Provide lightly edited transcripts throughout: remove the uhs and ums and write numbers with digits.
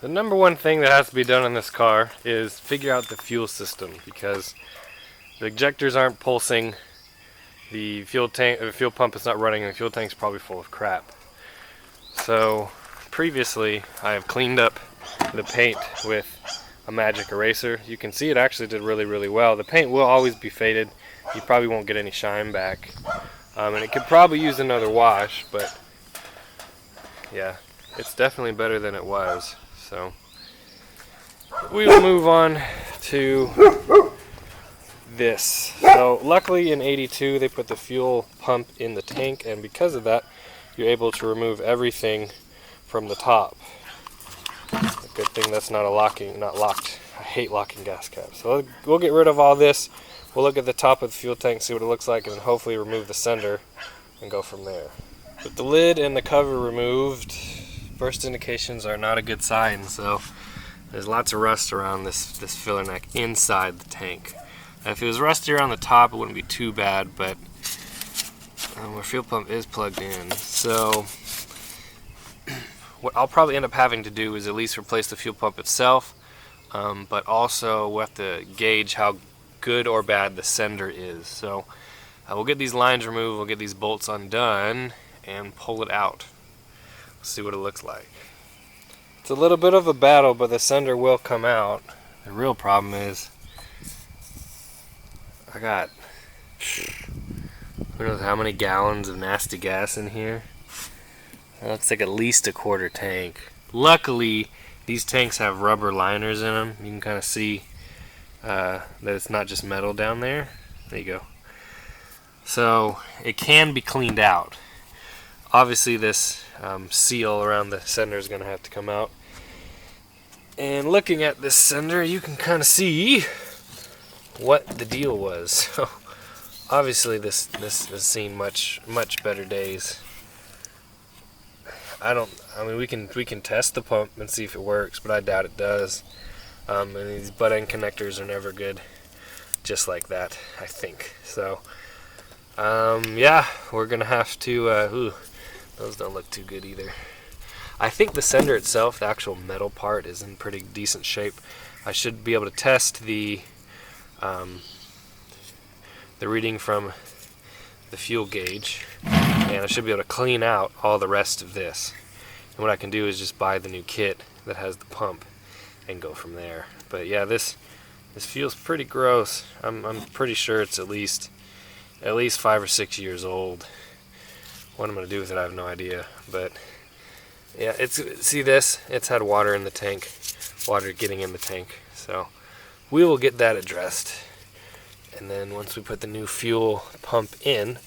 The number one thing that has to be done in this car is figure out the fuel system, because the injectors aren't pulsing, the fuel pump is not running, and the fuel tank's probably full of crap. So previously I have cleaned up the paint with a magic eraser. You can see it actually did really well. The paint will always be faded. You probably won't get any shine back. And it could probably use another wash, but yeah, it's definitely better than it was. So we will move on to this. So luckily in 82 they put the fuel pump in the tank, and because of that you're able to remove everything from the top. A good thing that's not locked. I hate locking gas caps. So we'll get rid of all this. We'll look at the top of the fuel tank, see what it looks like, and then hopefully remove the sender and go from there. With the lid and the cover removed, first indications are not a good sign. So there's lots of rust around this filler neck inside the tank. Now, if it was rusty around the top, it wouldn't be too bad, but our fuel pump is plugged in. So what I'll probably end up having to do is at least replace the fuel pump itself, but also we'll have to gauge how good or bad the sender is. So we'll get these lines removed, we'll get these bolts undone, and pull it out. See what it looks like. It's a little bit of a battle, but the sender will come out. The real problem is I got who knows how many gallons of nasty gas in here. That looks like at least a quarter tank. Luckily, these tanks have rubber liners in them. You can kind of see that it's not just metal down there. There you go. So it can be cleaned out. Obviously this seal around the sender is going to have to come out. And looking at this sender, you can kind of see what the deal was. So obviously this has seen much better days. I mean we can test the pump and see if it works, but I doubt it does. And these butt end connectors are never good just like that, I think. So yeah, we're gonna have to those don't look too good either. I think the sender itself, the actual metal part, is in pretty decent shape. I should be able to test the reading from the fuel gauge, and I should be able to clean out all the rest of this. And what I can do is just buy the new kit that has the pump and go from there. But yeah, this feels pretty gross. I'm pretty sure it's at least 5 or 6 years old. What I'm gonna do with it, I have no idea. But yeah, see this? It's had water in the tank, water getting in the tank. So we will get that addressed. And then once we put the new fuel pump in,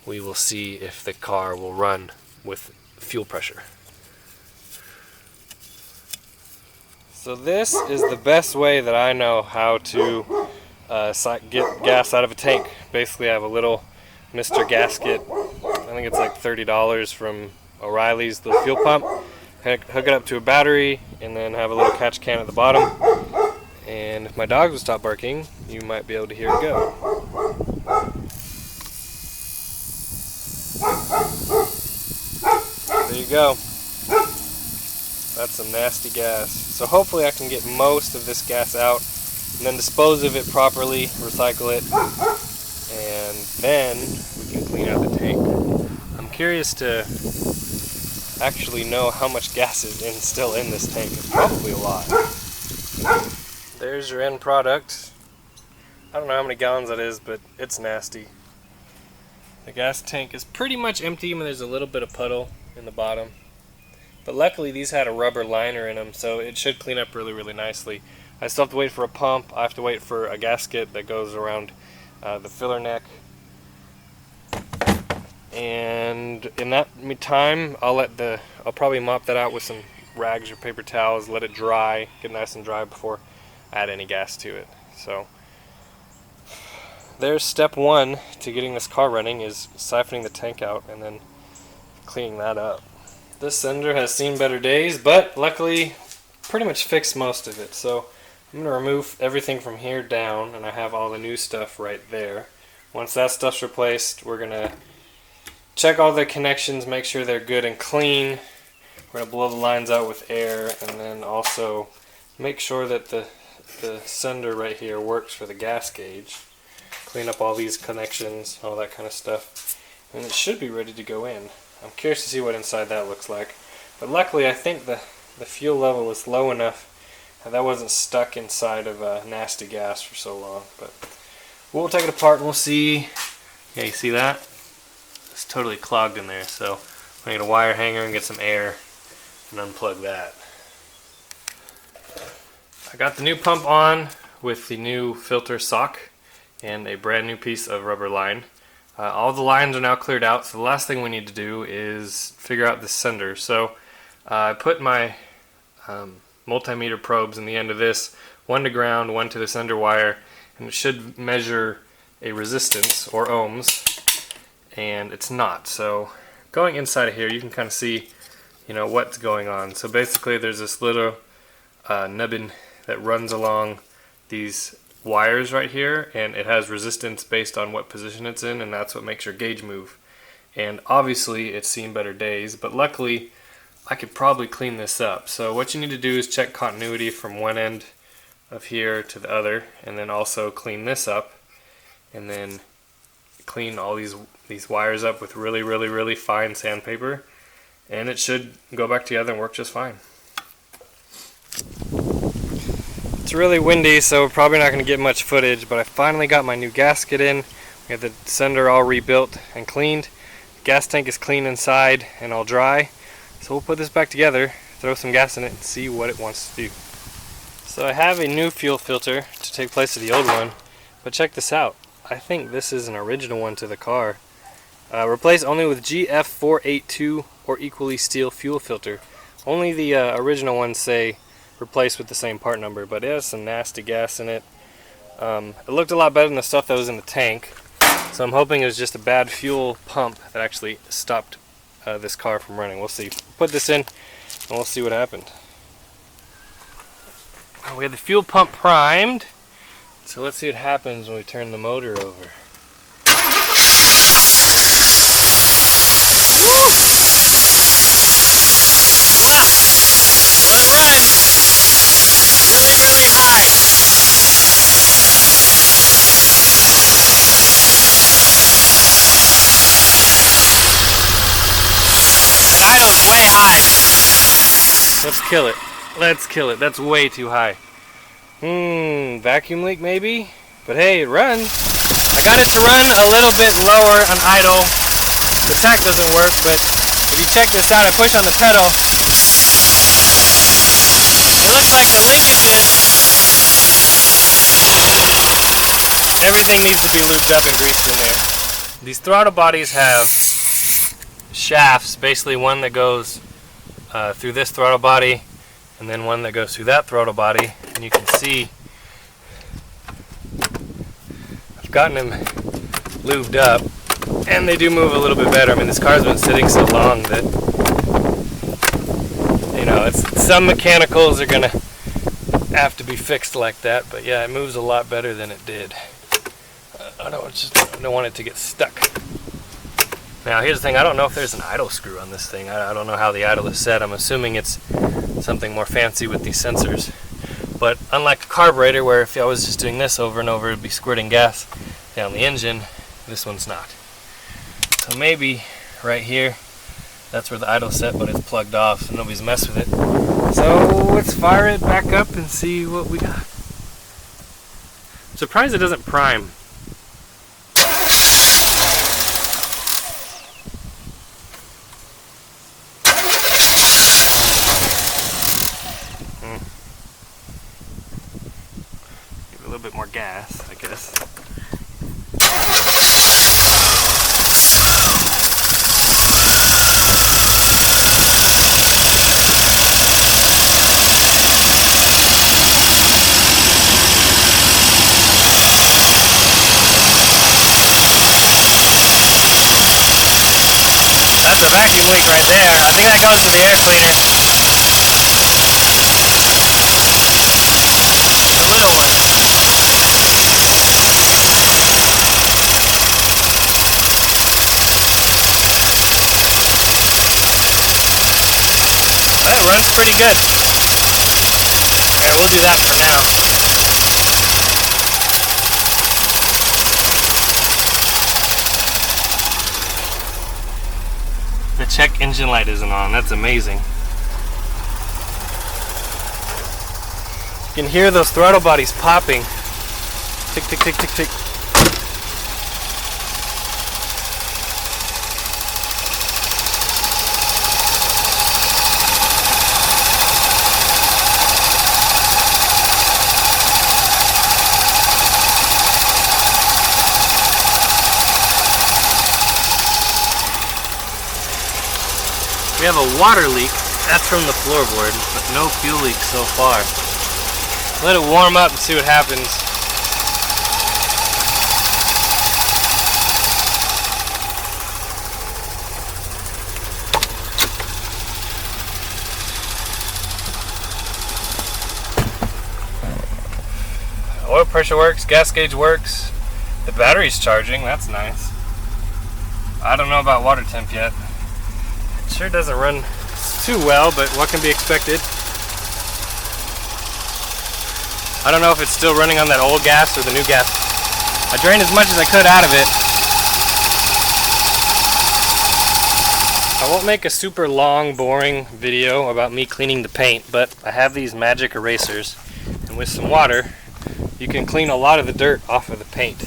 we will see if the car will run with fuel pressure. So this is the best way that I know how to get gas out of a tank. Basically I have a little Mr. Gasket, I think it's like $30 from O'Reilly's, the fuel pump. Hook it up to a battery and then have a little catch can at the bottom. And if my dog would stop barking, you might be able to hear it go. There you go. That's some nasty gas. So hopefully I can get most of this gas out and then dispose of it properly, recycle it, and then we can clean out the tank. I'm curious to actually know how much gas is still in this tank. It's probably a lot. There's your end product. I don't know how many gallons that is, but it's nasty. The gas tank is pretty much empty. I mean, there's a little bit of puddle in the bottom. But luckily these had a rubber liner in them, so it should clean up really nicely. I still have to wait for a pump. I have to wait for a gasket that goes around the filler neck. And in that time, I'll probably mop that out with some rags or paper towels, let it dry, get nice and dry before I add any gas to it. So there's step one to getting this car running, is siphoning the tank out and then cleaning that up. This sender has seen better days, but luckily pretty much fixed most of it. So I'm going to remove everything from here down, and I have all the new stuff right there. Once that stuff's replaced, we're going to check all the connections, make sure they're good and clean. We're going to blow the lines out with air, and then also make sure that the sender right here works for the gas gauge. Clean up all these connections, all that kind of stuff, and it should be ready to go in. I'm curious to see what inside that looks like. But luckily I think the fuel level was low enough that wasn't stuck inside of nasty gas for so long. But we'll take it apart and we'll see. Yeah, you see that? It's totally clogged in there, so I need a wire hanger and get some air and unplug that. I got the new pump on with the new filter sock and a brand new piece of rubber line. All the lines are now cleared out, so the last thing we need to do is figure out the sender. So I put my multimeter probes in the end of this, one to ground, one to the sender wire, and it should measure a resistance or ohms, and it's not. So going inside of here, you can kind of see, what's going on. So basically there's this little nubbin that runs along these wires right here, and it has resistance based on what position it's in, and that's what makes your gauge move. And obviously it's seen better days, but luckily I could probably clean this up. So what you need to do is check continuity from one end of here to the other, and then also clean this up, and then clean all these wires up with really fine sandpaper, and it should go back together and work just fine. It's really windy, so we're probably not going to get much footage, but I finally got my new gasket in. We got the sender all rebuilt and cleaned. The gas tank is clean inside and all dry. So we'll put this back together, throw some gas in it, and see what it wants to do. So I have a new fuel filter to take place of the old one, but check this out. I think this is an original one to the car. Replaced only with GF482 or equally steel fuel filter. Only the original ones say replaced with the same part number, but it has some nasty gas in it. It looked a lot better than the stuff that was in the tank, so I'm hoping it was just a bad fuel pump that actually stopped this car from running. We'll see. Put this in and we'll see what happened. We have the fuel pump primed, so let's see what happens when we turn the motor over. Woo! Wow! Well, it runs really high. And idle's way high. Let's kill it. Let's kill it. That's way too high. Vacuum leak maybe? But hey, it runs. I got it to run a little bit lower on idle. The tach doesn't work, but if you check this out, I push on the pedal. It looks like the linkages, everything needs to be lubed up and greased in there. These throttle bodies have shafts, basically one that goes through this throttle body, and then one that goes through that throttle body, and you can see I've gotten them lubed up, and they do move a little bit better. I mean, this car's been sitting so long that, some mechanicals are gonna have to be fixed like that, but yeah, it moves a lot better than it did. I don't want it to get stuck. Now here's the thing, I don't know if there's an idle screw on this thing. I don't know how the idle is set. I'm assuming it's something more fancy with these sensors. But unlike a carburetor, where if I was just doing this over and over, it'd be squirting gas down the engine, this one's not. So maybe right here, that's where the idle's set, but it's plugged off, so nobody's messed with it. So let's fire it back up and see what we got. I'm surprised it doesn't prime. Give it a little bit more gas, I guess. That's a vacuum leak right there. I think that goes to the air cleaner. The little one. pretty good. Yeah, we'll do that for now. The check engine light isn't on. That's amazing. You can hear those throttle bodies popping. Tick, tick, tick, tick, tick. We have a water leak. That's from the floorboard, but no fuel leak so far. Let it warm up and see what happens. Oil pressure works, gas gauge works. The battery's charging, that's nice. I don't know about water temp yet. It sure doesn't run too well, but what can be expected? I don't know if it's still running on that old gas or the new gas. I drained as much as I could out of it. I won't make a super long, boring video about me cleaning the paint, but I have these magic erasers, and with some water, you can clean a lot of the dirt off of the paint.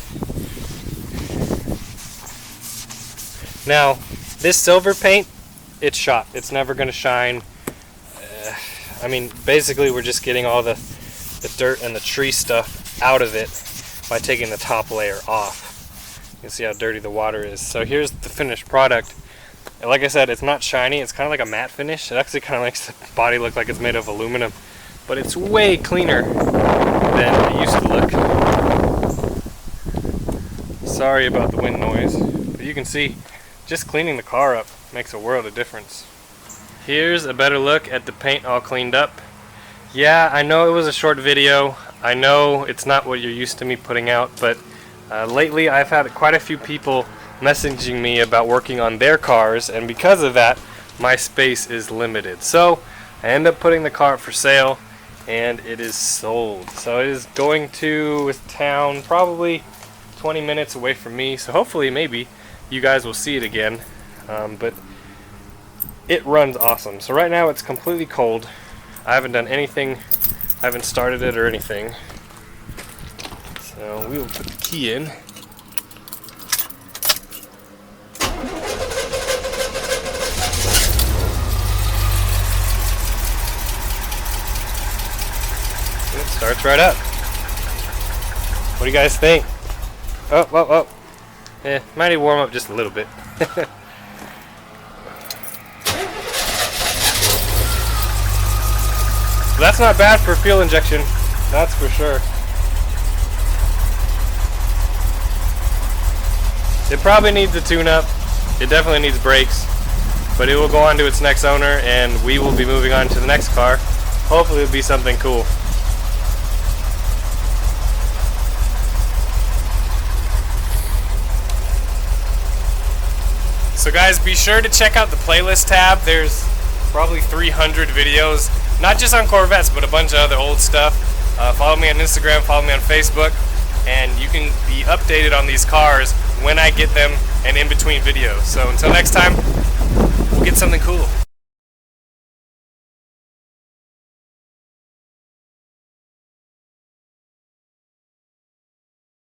Now, this silver paint, it's shot. It's never going to shine. I mean, basically we're just getting all the dirt and the tree stuff out of it by taking the top layer off. You can see how dirty the water is. So here's the finished product. And like I said, it's not shiny. It's kind of like a matte finish. It actually kind of makes the body look like it's made of aluminum. But it's way cleaner than it used to look. Sorry about the wind noise. But you can see, just cleaning the car up makes a world of difference. Here's a better look at the paint all cleaned up. Yeah, I know it was a short video. I know it's not what you're used to me putting out, but lately I've had quite a few people messaging me about working on their cars, and because of that, my space is limited. So I end up putting the car up for sale, and it is sold. So it is going to town, probably 20 minutes away from me, so hopefully maybe you guys will see it again. But it runs awesome. So right now it's completely cold. I haven't done anything, I haven't started it or anything. So we will put the key in. It starts right up. What do you guys think? Oh. Might need to warm up just a little bit. That's not bad for fuel injection, that's for sure. It probably needs a tune-up. It definitely needs brakes, but it will go on to its next owner, and we will be moving on to the next car. Hopefully it'll be something cool. So guys, be sure to check out the playlist tab. There's probably 300 videos, not just on Corvettes, but a bunch of other old stuff. Follow me on Instagram, follow me on Facebook, and you can be updated on these cars when I get them and in between videos. So until next time, we'll get something cool.